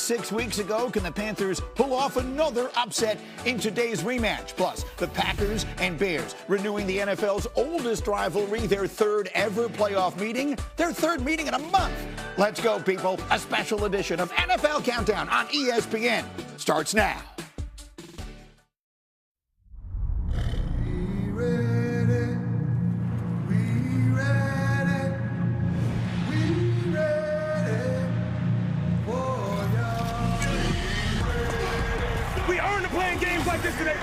6 weeks ago. Can the Panthers pull off another upset in today's rematch? Plus, the Packers and Bears renewing the NFL's oldest rivalry, their third ever playoff meeting, their third meeting in a month. Let's go, people. A special edition of NFL Countdown on ESPN starts now. Playing games like this today.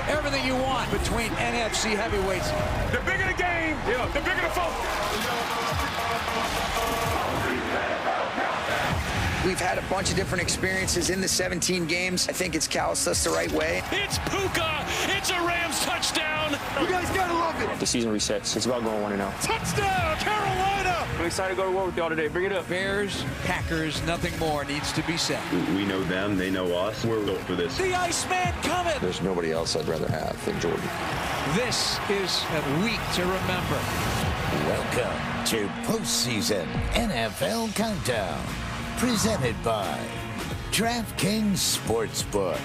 Everything you want between NFC heavyweights. The bigger the game, the bigger the focus. We've had a bunch of different experiences in the 17 games. I think it's calloused us the right way. It's Puka. It's a Rams touchdown. You guys gotta love it. The season resets. It's about going 1-0. Touchdown, Carolina. I'm excited to go to war with y'all today. Bring it up. Bears, Packers, nothing more needs to be said. We know them. They know us. We're built for this. The Iceman coming. There's nobody else I'd rather have than Jordan. This is a week to remember. Welcome to Postseason NFL Countdown, presented by DraftKings Sportsbook.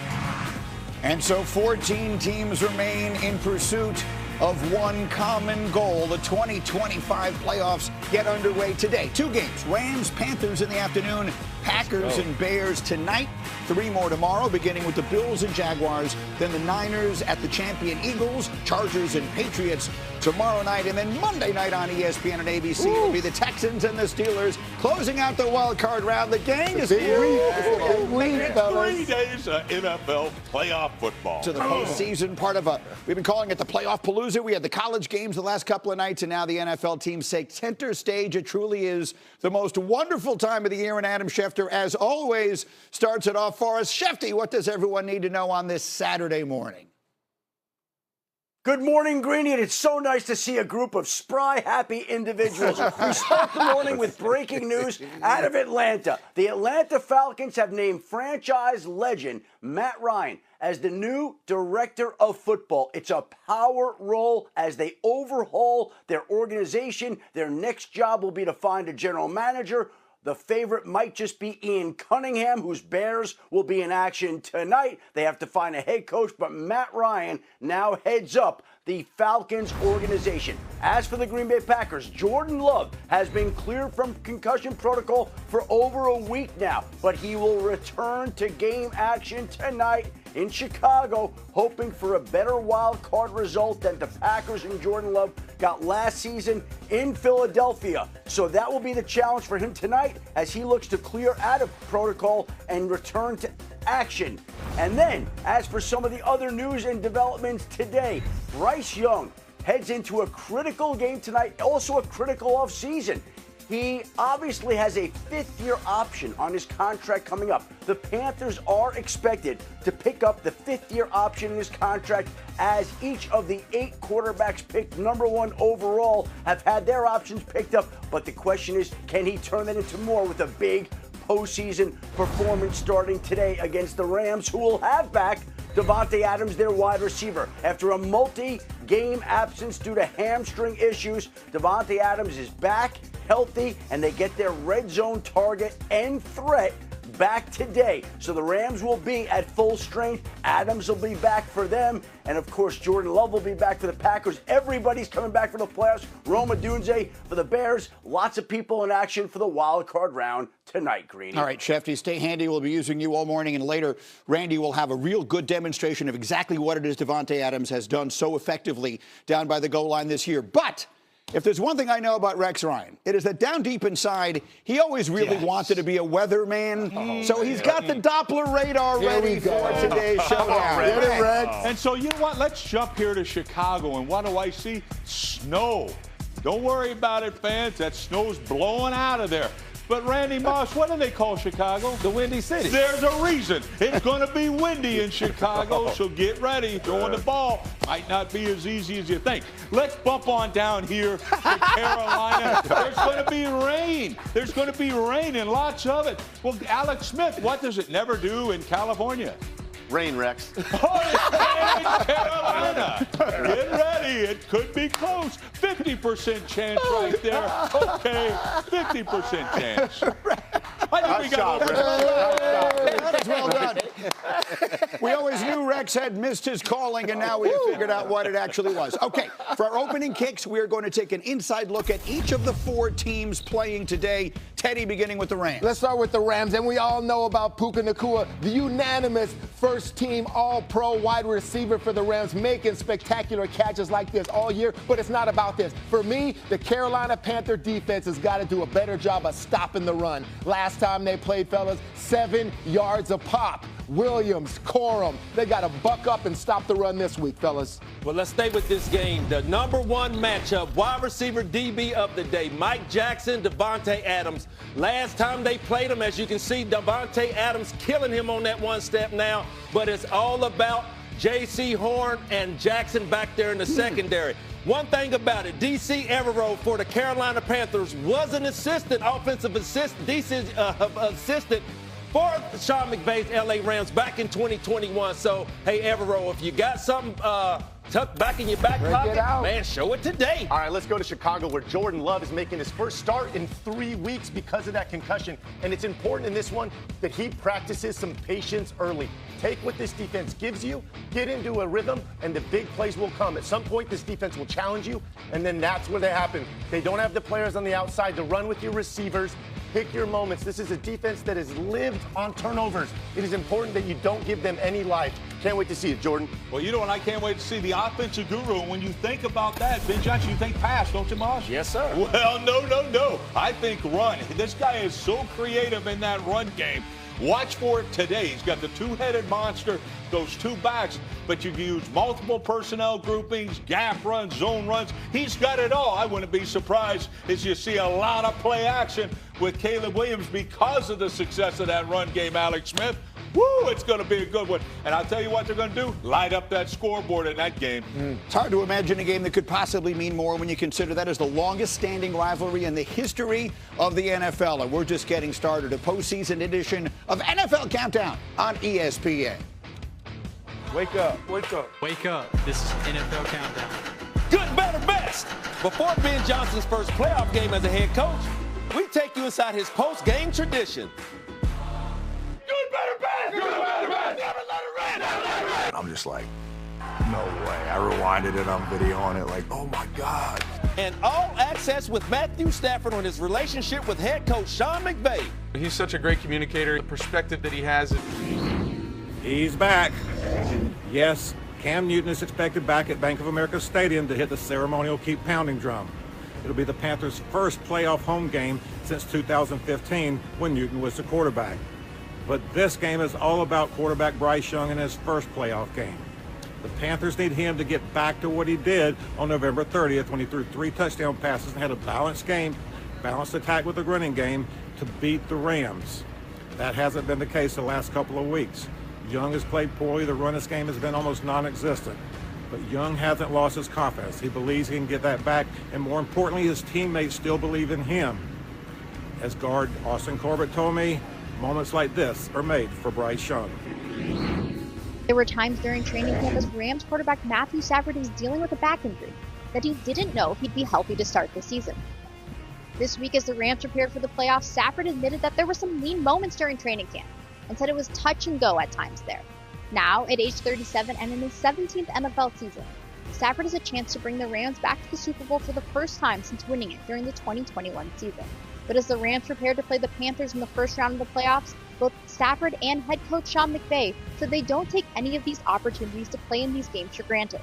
And so 14 teams remain in pursuit of one common goal. The 2025 playoffs get underway today. 2 games, Rams, Panthers in the afternoon, Packers and Bears tonight. 3 more tomorrow, beginning with the Bills and Jaguars, then the Niners at the champion Eagles, Chargers and Patriots tomorrow night, and then Monday night on ESPN and ABC. It'll be the Texans and the Steelers closing out the wild card round. The gang is here. 3 days of NFL playoff football. To the postseason part of we've been calling it the playoff palooza. We had the college games the last couple of nights, and now the NFL teams take center stage. It truly is the most wonderful time of the year, and Adam Schefter, as always, starts it off for us. Schefty, what does everyone need to know on this Saturday morning? Good morning, Greeny, and it's so nice to see a group of spry, happy individuals. We start the morning with breaking news out of Atlanta. The Atlanta Falcons have named franchise legend Matt Ryan as the new director of football. It's a power role as they overhaul their organization. Their next job will be to find a general manager. The favorite might just be Ian Cunningham, whose Bears will be in action tonight. They have to find a head coach, but Matt Ryan now heads up the Falcons organization. As for the Green Bay Packers, Jordan Love has been cleared from concussion protocol for over a week now, but he will return to game action tonight in Chicago, hoping for a better wild card result than the Packers and Jordan Love got last season in Philadelphia. So that will be the challenge for him tonight as he looks to clear out of protocol and return to action. And then, as for some of the other news and developments today, Bryce Young heads into a critical game tonight, also a critical offseason. He obviously has a 5th-year option on his contract coming up. The Panthers are expected to pick up the 5th-year option in his contract, as each of the 8 quarterbacks picked number 1 overall have had their options picked up. But the question is, can he turn that into more with a big postseason performance starting today against the Rams, who will have back Davante Adams, their wide receiver. After a multi-game absence due to hamstring issues, Davante Adams is back, healthy, and they get their red zone target and threat back today. So the Rams will be at full strength. Adams will be back for them. And, of course, Jordan Love will be back for the Packers. Everybody's coming back for the playoffs. Rome Odunze for the Bears. Lots of people in action for the wild card round tonight, Greeny. All right, Schefty, stay handy. We'll be using you all morning, and later Randy will have a real good demonstration of exactly what it is Davante Adams has done so effectively down by the goal line this year. But if there's one thing I know about Rex Ryan, it is that down deep inside, he always really wanted to be a weatherman. So he's got the Doppler radar ready for today's showdown. Get it, Rex. And so, you know what? Let's jump here to Chicago. And what do I see? Snow. Don't worry about it, fans. That snow's blowing out of there. But Randy Moss, what do they call Chicago? The Windy City. There's a reason. It's going to be windy in Chicago, so get ready. Throwing the ball might not be as easy as you think. Let's bump on down here to Carolina. There's going to be rain. There's going to be rain and lots of it. Well, Alex Smith, what does it never do in California? Rain, Rex. Oh, it's Carolina. Get ready. It could be close. 50% chance right there. Okay, 50% chance. I we got over. That is well done. We always knew Rex had missed his calling, and now we have figured out what it actually was. Okay, for our opening kicks, we are going to take an inside look at each of the 4 teams playing today. Teddy, beginning with the Rams. Let's start with the Rams, and we all know about Puka Nacua, the unanimous first-team All-Pro wide receiver for the Rams, making spectacular catches like this all year, but it's not about this. For me, the Carolina Panther defense has got to do a better job of stopping the run. Last time they played, fellas, 7 yards a pop. Williams, Corum, they got to buck up and stop the run this week, fellas. Well, let's stay with this game. The number 1 matchup, wide receiver DB of the day, Mike Jackson, Davante Adams. Last time they played him, as you can see, Davante Adams killing him on that one step now, but it's all about J.C. Horn and Jackson back there in the secondary. One thing about it, D.C. Evero for the Carolina Panthers was an offensive assistant for Sean McVay's L.A. Rams back in 2021. So, hey, Evero, if you got something tucked back in your back pocket, man, show it today. All right, let's go to Chicago, where Jordan Love is making his first start in 3 weeks because of that concussion. And it's important in this one that he practices some patience early. Take what this defense gives you, get into a rhythm, and the big plays will come. At some point, this defense will challenge you, and then that's where they happen. They don't have the players on the outside to run with your receivers. Pick your moments. This is a defense that has lived on turnovers. It is important that you don't give them any life. Can't wait to see it, Jordan. Well, you know what? I can't wait to see the offensive guru. When you think about that, Ben Johnson, you think pass, don't you, Mosh? Yes, sir. Well, no. I think run. This guy is so creative in that run game. Watch for it today. He's got the 2-headed monster, those 2 backs, but you can use multiple personnel groupings, gap runs, zone runs. He's got it all. I wouldn't be surprised as you see a lot of play action with Caleb Williams because of the success of that run game, Alex Smith. Woo, it's going to be a good one. And I'll tell you what they're going to do, light up that scoreboard in that game. It's hard to imagine a game that could possibly mean more when you consider that is the longest-standing rivalry in the history of the NFL. And we're just getting started, a postseason edition of NFL Countdown on ESPN. Wake up. Wake up. Wake up. This is NFL Countdown. Good, better, best. Before Ben Johnson's first playoff game as a head coach, we take you inside his post-game tradition. Good, better, best. Good, better, best. Never let it run. Never let it run. I'm just like, no way. I rewinded it on video on it like, oh, my God. And all access with Matthew Stafford on his relationship with head coach Sean McVay. He's such a great communicator. The perspective that he has. He's back. Yes, Cam Newton is expected back at Bank of America Stadium to hit the ceremonial keep pounding drum. It'll be the Panthers' first playoff home game since 2015 when Newton was the quarterback. But this game is all about quarterback Bryce Young in his first playoff game. The Panthers need him to get back to what he did on November 30th when he threw 3 touchdown passes and had a balanced game, balanced attack with the running game to beat the Rams. That hasn't been the case the last couple of weeks. Young has played poorly. The run this game has been almost non-existent. But Young hasn't lost his confidence. He believes he can get that back, and more importantly, his teammates still believe in him. As guard Austin Corbett told me, moments like this are made for Bryce Young. There were times during training camp as Rams quarterback Matthew Stafford was dealing with a back injury that he didn't know if he'd be healthy to start the season. This week, as the Rams prepared for the playoffs, Stafford admitted that there were some lean moments during training camp and said it was touch and go at times there. Now, at age 37 and in his 17th NFL season, Stafford has a chance to bring the Rams back to the Super Bowl for the first time since winning it during the 2021 season. But as the Rams prepared to play the Panthers in the first round of the playoffs, both Stafford and head coach Sean McVay said they don't take any of these opportunities to play in these games for granted.